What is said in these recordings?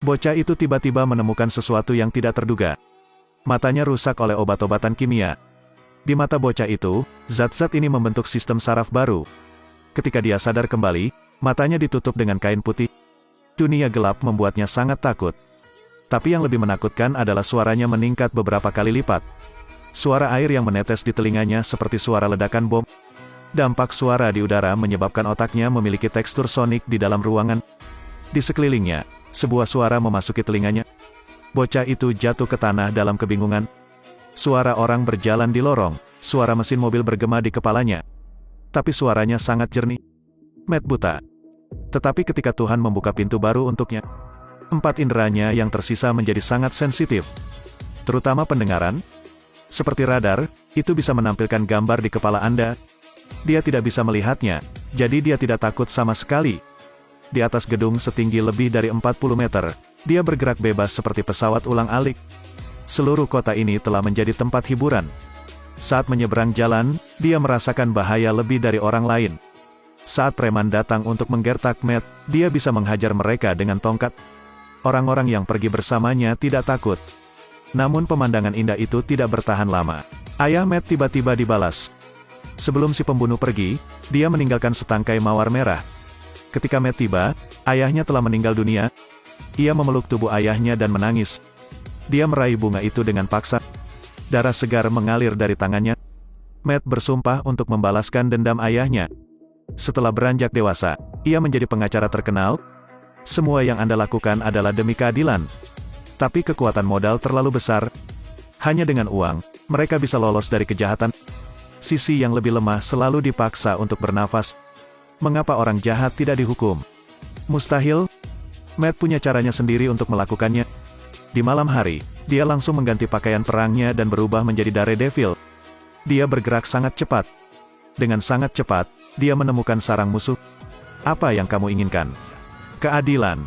Bocah itu tiba-tiba menemukan sesuatu yang tidak terduga. Matanya rusak oleh obat-obatan kimia. Di mata bocah itu, zat-zat ini membentuk sistem saraf baru. Ketika dia sadar kembali, matanya ditutup dengan kain putih. Dunia gelap membuatnya sangat takut. Tapi yang lebih menakutkan adalah suaranya meningkat beberapa kali lipat. Suara air yang menetes di telinganya seperti suara ledakan bom. Dampak suara di udara menyebabkan otaknya memiliki tekstur sonik di dalam ruangan. Di sekelilingnya, sebuah suara memasuki telinganya. Bocah itu jatuh ke tanah dalam kebingungan. Suara orang berjalan di lorong, suara mesin mobil bergema di kepalanya. Tapi suaranya sangat jernih. Matt buta. Tetapi ketika Tuhan membuka pintu baru untuknya, 4 inderanya yang tersisa menjadi sangat sensitif. Terutama pendengaran. Seperti radar, itu bisa menampilkan gambar di kepala Anda. Dia tidak bisa melihatnya, jadi dia tidak takut sama sekali. Di atas gedung setinggi lebih dari 40 meter, dia bergerak bebas seperti pesawat ulang-alik. Seluruh kota ini telah menjadi tempat hiburan. Saat menyeberang jalan, dia merasakan bahaya lebih dari orang lain. Saat preman datang untuk menggertak Matt, dia bisa menghajar mereka dengan tongkat. Orang-orang yang pergi bersamanya tidak takut. Namun pemandangan indah itu tidak bertahan lama. Ayah Matt tiba-tiba dibalas. Sebelum si pembunuh pergi, dia meninggalkan setangkai mawar merah. Ketika Matt tiba, ayahnya telah meninggal dunia. Ia memeluk tubuh ayahnya dan menangis. Dia meraih bunga itu dengan paksa. Darah segar mengalir dari tangannya. Matt bersumpah untuk membalaskan dendam ayahnya. Setelah beranjak dewasa, ia menjadi pengacara terkenal. Semua yang Anda lakukan adalah demi keadilan. Tapi kekuatan modal terlalu besar. Hanya dengan uang, mereka bisa lolos dari kejahatan. Sisi yang lebih lemah selalu dipaksa untuk bernafas. Mengapa orang jahat tidak dihukum? Mustahil. Matt punya caranya sendiri untuk melakukannya. Di malam hari, dia langsung mengganti pakaian perangnya dan berubah menjadi Daredevil. Dia bergerak sangat cepat. Dengan sangat cepat, dia menemukan sarang musuh. Apa yang kamu inginkan? Keadilan.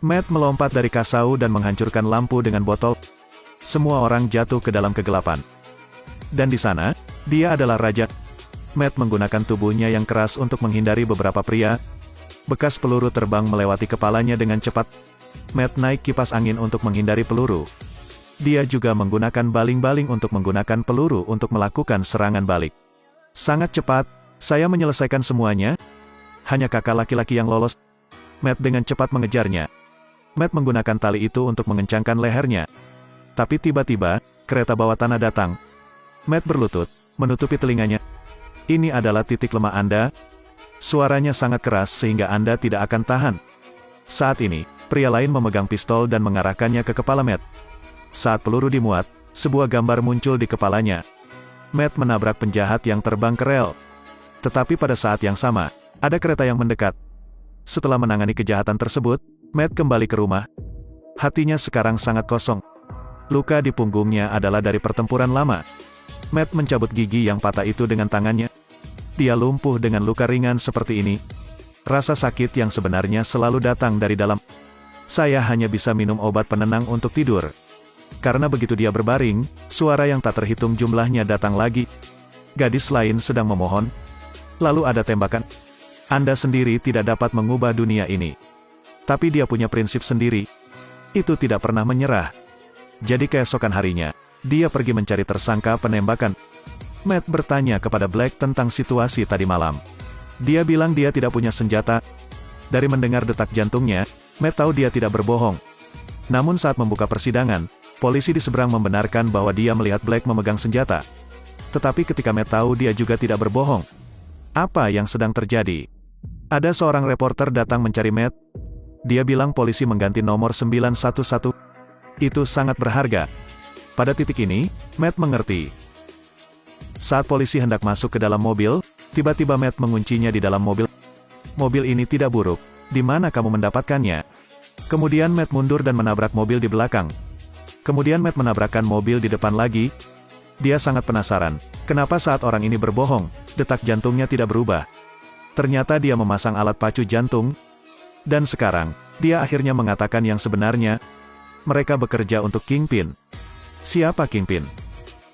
Matt melompat dari kasau dan menghancurkan lampu dengan botol. Semua orang jatuh ke dalam kegelapan. Dan di sana, dia adalah raja. Matt menggunakan tubuhnya yang keras untuk menghindari beberapa pria. Bekas peluru terbang melewati kepalanya dengan cepat. Matt naik kipas angin untuk menghindari peluru. Dia juga menggunakan baling-baling untuk menggunakan peluru untuk melakukan serangan balik. Sangat cepat, saya menyelesaikan semuanya. Hanya kakak laki-laki yang lolos. Matt dengan cepat mengejarnya. Matt menggunakan tali itu untuk mengencangkan lehernya. Tapi tiba-tiba, kereta bawah tanah datang. Matt berlutut, menutupi telinganya. Ini adalah titik lemah Anda. Suaranya sangat keras sehingga Anda tidak akan tahan. Saat ini, pria lain memegang pistol dan mengarahkannya ke kepala Matt. Saat peluru dimuat, sebuah gambar muncul di kepalanya. Matt menabrak penjahat yang terbang ke rel. Tetapi pada saat yang sama, ada kereta yang mendekat. Setelah menangani kejahatan tersebut, Matt kembali ke rumah. Hatinya sekarang sangat kosong. Luka di punggungnya adalah dari pertempuran lama. Matt mencabut gigi yang patah itu dengan tangannya. Dia lumpuh dengan luka ringan seperti ini. Rasa sakit yang sebenarnya selalu datang dari dalam. Saya hanya bisa minum obat penenang untuk tidur. Karena begitu dia berbaring, suara yang tak terhitung jumlahnya datang lagi. Gadis lain sedang memohon. Lalu ada tembakan. Anda sendiri tidak dapat mengubah dunia ini. Tapi dia punya prinsip sendiri. Itu tidak pernah menyerah. Jadi keesokan harinya, dia pergi mencari tersangka penembakan. Matt bertanya kepada Black tentang situasi tadi malam. Dia bilang dia tidak punya senjata. Dari mendengar detak jantungnya, Matt tahu dia tidak berbohong. Namun saat membuka persidangan, polisi di seberang membenarkan bahwa dia melihat Black memegang senjata. Tetapi ketika Matt tahu dia juga tidak berbohong. Apa yang sedang terjadi? Ada seorang reporter datang mencari Matt. Dia bilang polisi mengganti nomor 911. Itu sangat berharga. Pada titik ini, Matt mengerti. Saat polisi hendak masuk ke dalam mobil, tiba-tiba Matt menguncinya di dalam mobil. Mobil ini tidak buruk. Di mana kamu mendapatkannya? Kemudian Matt mundur dan menabrak mobil di belakang. Kemudian Matt menabrakkan mobil di depan lagi. Dia sangat penasaran. Kenapa saat orang ini berbohong, detak jantungnya tidak berubah? Ternyata dia memasang alat pacu jantung. Dan sekarang, dia akhirnya mengatakan yang sebenarnya. Mereka bekerja untuk Kingpin. Siapa Kingpin?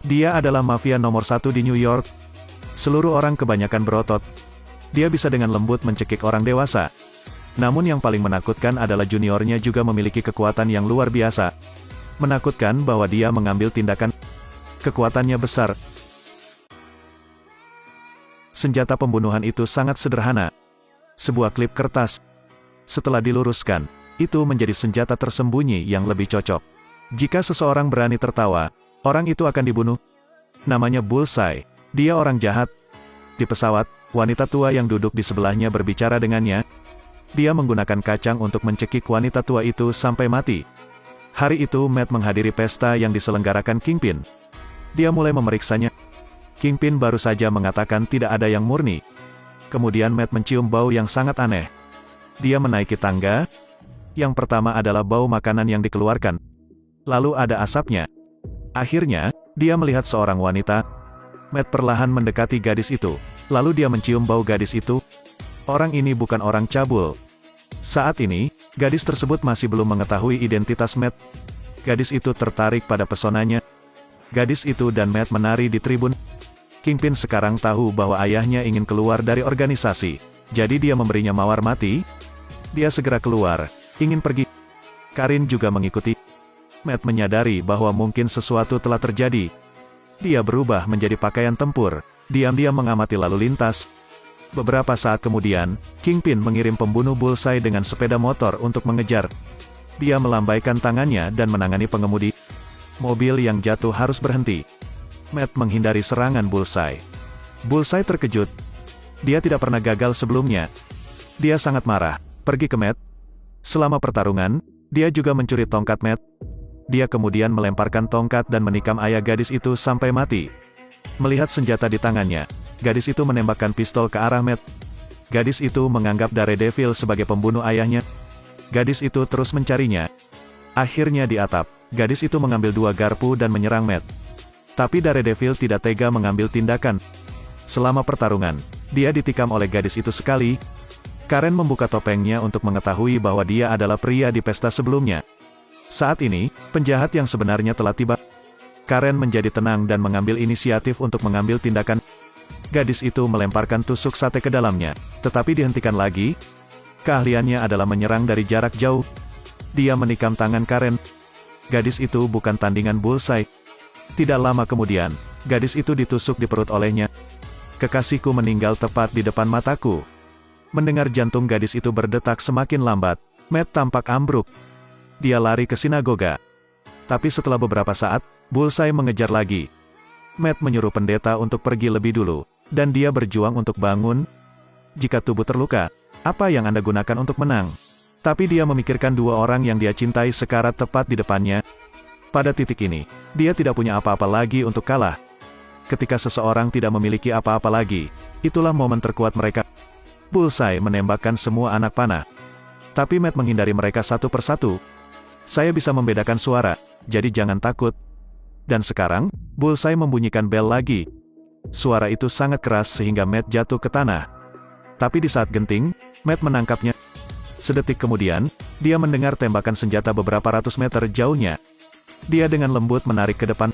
Dia adalah mafia nomor 1 di New York. Seluruh orang kebanyakan berotot. Dia bisa dengan lembut mencekik orang dewasa. Namun yang paling menakutkan adalah juniornya juga memiliki kekuatan yang luar biasa. Menakutkan bahwa dia mengambil tindakan. Kekuatannya besar. Senjata pembunuhan itu sangat sederhana. Sebuah klip kertas. Setelah diluruskan, itu menjadi senjata tersembunyi yang lebih cocok. Jika seseorang berani tertawa, orang itu akan dibunuh. Namanya Bullseye. Dia orang jahat. Di pesawat, wanita tua yang duduk di sebelahnya berbicara dengannya. Dia menggunakan kacang untuk mencekik wanita tua itu sampai mati. Hari itu Matt menghadiri pesta yang diselenggarakan Kingpin. Dia mulai memeriksanya. Kingpin baru saja mengatakan tidak ada yang murni. Kemudian Matt mencium bau yang sangat aneh. Dia menaiki tangga. Yang pertama adalah bau makanan yang dikeluarkan. Lalu ada asapnya. Akhirnya, dia melihat seorang wanita. Matt perlahan mendekati gadis itu. Lalu dia mencium bau gadis itu. Orang ini bukan orang cabul. Saat ini, gadis tersebut masih belum mengetahui identitas Matt. Gadis itu tertarik pada pesonanya. Gadis itu dan Matt menari di tribun. Kingpin sekarang tahu bahwa ayahnya ingin keluar dari organisasi. Jadi dia memberinya mawar mati. Dia segera keluar, ingin pergi. Karin juga mengikuti. Matt menyadari bahwa mungkin sesuatu telah terjadi. Dia berubah menjadi pakaian tempur. Diam-diam mengamati lalu lintas. Beberapa saat kemudian, Kingpin mengirim pembunuh Bullseye dengan sepeda motor untuk mengejar. Dia melambaikan tangannya dan menangani pengemudi. Mobil yang jatuh harus berhenti. Matt menghindari serangan Bullseye. Bullseye terkejut. Dia tidak pernah gagal sebelumnya. Dia sangat marah, pergi ke Matt. Selama pertarungan, dia juga mencuri tongkat Matt. Dia kemudian melemparkan tongkat dan menikam ayah gadis itu sampai mati. Melihat senjata di tangannya, gadis itu menembakkan pistol ke arah Matt. Gadis itu menganggap Daredevil sebagai pembunuh ayahnya. Gadis itu terus mencarinya. Akhirnya di atap, gadis itu mengambil 2 garpu dan menyerang Matt. Tapi Daredevil tidak tega mengambil tindakan. Selama pertarungan, dia ditikam oleh gadis itu sekali. Karen membuka topengnya untuk mengetahui bahwa dia adalah pria di pesta sebelumnya. Saat ini, penjahat yang sebenarnya telah tiba. Karen menjadi tenang dan mengambil inisiatif untuk mengambil tindakan. Gadis itu melemparkan tusuk sate ke dalamnya, tetapi dihentikan lagi. Keahliannya adalah menyerang dari jarak jauh. Dia menikam tangan Karen. Gadis itu bukan tandingan Bullseye. Tidak lama kemudian, gadis itu ditusuk di perut olehnya. Kekasihku meninggal tepat di depan mataku. Mendengar jantung gadis itu berdetak semakin lambat, Matt tampak ambruk. Dia lari ke sinagoga. Tapi setelah beberapa saat, Bullseye mengejar lagi. Matt menyuruh pendeta untuk pergi lebih dulu, dan dia berjuang untuk bangun. Jika tubuh terluka, apa yang Anda gunakan untuk menang? Tapi dia memikirkan 2 orang yang dia cintai sekarat tepat di depannya. Pada titik ini, dia tidak punya apa-apa lagi untuk kalah. Ketika seseorang tidak memiliki apa-apa lagi, itulah momen terkuat mereka. Bullseye menembakkan semua anak panah. Tapi Matt menghindari mereka satu persatu. Saya bisa membedakan suara, jadi jangan takut. Dan sekarang, Bullseye membunyikan bel lagi. Suara itu sangat keras sehingga Matt jatuh ke tanah. Tapi di saat genting, Matt menangkapnya. Sedetik kemudian, dia mendengar tembakan senjata beberapa ratus meter jauhnya. Dia dengan lembut menarik ke depan.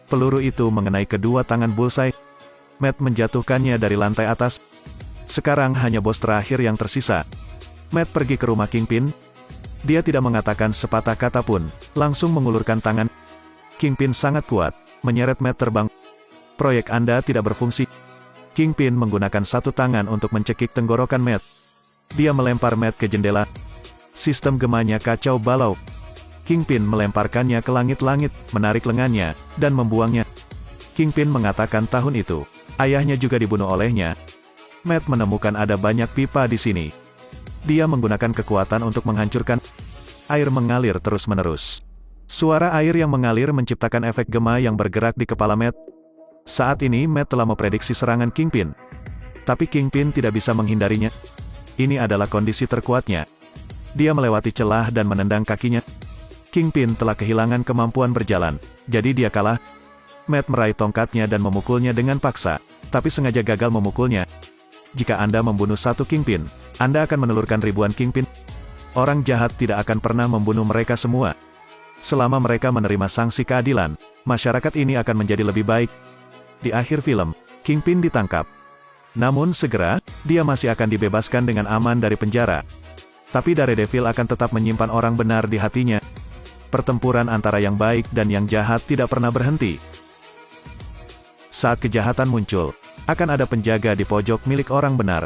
Peluru itu mengenai kedua tangan Bullseye. Matt menjatuhkannya dari lantai atas. Sekarang hanya bos terakhir yang tersisa. Matt pergi ke rumah Kingpin. Dia tidak mengatakan sepatah kata pun, langsung mengulurkan tangan. Kingpin sangat kuat, menyeret Matt terbang. Proyek Anda tidak berfungsi. Kingpin menggunakan satu tangan untuk mencekik tenggorokan Matt. Dia melempar Matt ke jendela. Sistem gemanya kacau balau. Kingpin melemparkannya ke langit-langit, menarik lengannya, dan membuangnya. Kingpin mengatakan tahun itu, ayahnya juga dibunuh olehnya. Matt menemukan ada banyak pipa di sini. Dia menggunakan kekuatan untuk menghancurkan. Air mengalir terus-menerus. Suara air yang mengalir menciptakan efek gema yang bergerak di kepala Matt. Saat ini Matt telah memprediksi serangan Kingpin. Tapi Kingpin tidak bisa menghindarinya. Ini adalah kondisi terkuatnya. Dia melewati celah dan menendang kakinya. Kingpin telah kehilangan kemampuan berjalan, jadi dia kalah. Matt meraih tongkatnya dan memukulnya dengan paksa, tapi sengaja gagal memukulnya. Jika Anda membunuh satu Kingpin, Anda akan menelurkan ribuan Kingpin. Orang jahat tidak akan pernah membunuh mereka semua. Selama mereka menerima sanksi keadilan, masyarakat ini akan menjadi lebih baik. Di akhir film, Kingpin ditangkap. Namun segera, dia masih akan dibebaskan dengan aman dari penjara. Tapi Daredevil akan tetap menyimpan orang benar di hatinya. Pertempuran antara yang baik dan yang jahat tidak pernah berhenti. Saat kejahatan muncul, akan ada penjaga di pojok milik orang benar.